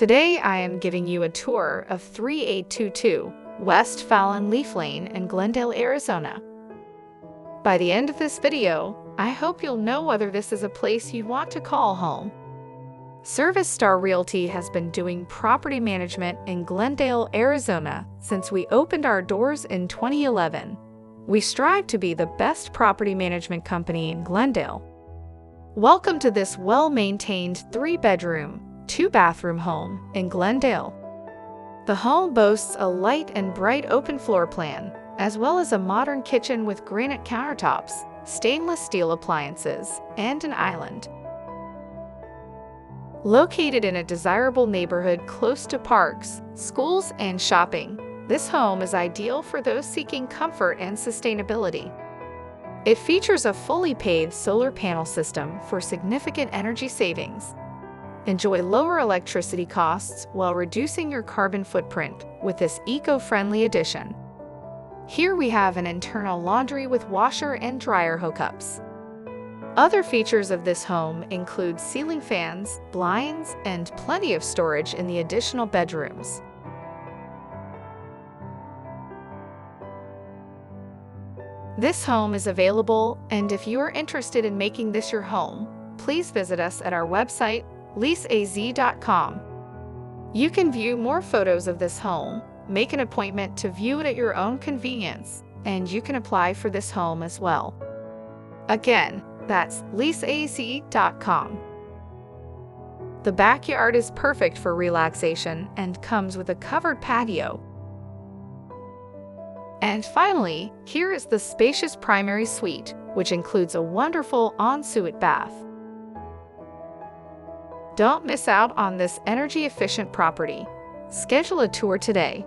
Today I am giving you a tour of 3822 West Fallon Leaf Lane in Glendale, Arizona. By the end of this video, I hope you'll know whether this is a place you want to call home. Service Star Realty has been doing property management in Glendale, Arizona since we opened our doors in 2011. We strive to be the best property management company in Glendale. Welcome to this well-maintained 3-bedroom, 2-bathroom home in Glendale. The home boasts a light and bright open floor plan, as well as a modern kitchen with granite countertops, stainless steel appliances, and an island. Located in a desirable neighborhood close to parks, schools, and shopping, this home is ideal for those seeking comfort and sustainability. It features a fully paved solar panel system for significant energy savings. Enjoy lower electricity costs while reducing your carbon footprint with this eco-friendly addition. Here we have an internal laundry with washer and dryer hookups. Other features of this home include ceiling fans, blinds, and plenty of storage in the additional bedrooms. This home is available, and if you are interested in making this your home, please visit us at our website, leaseaz.com. You can view more photos of this home, make an appointment to view it at your own convenience, and you can apply for this home as well. Again, that's leaseaz.com. The backyard is perfect for relaxation and comes with a covered patio. And finally, here is the spacious primary suite, which includes a wonderful ensuite bath. Don't miss out on this energy-efficient property. Schedule a tour today.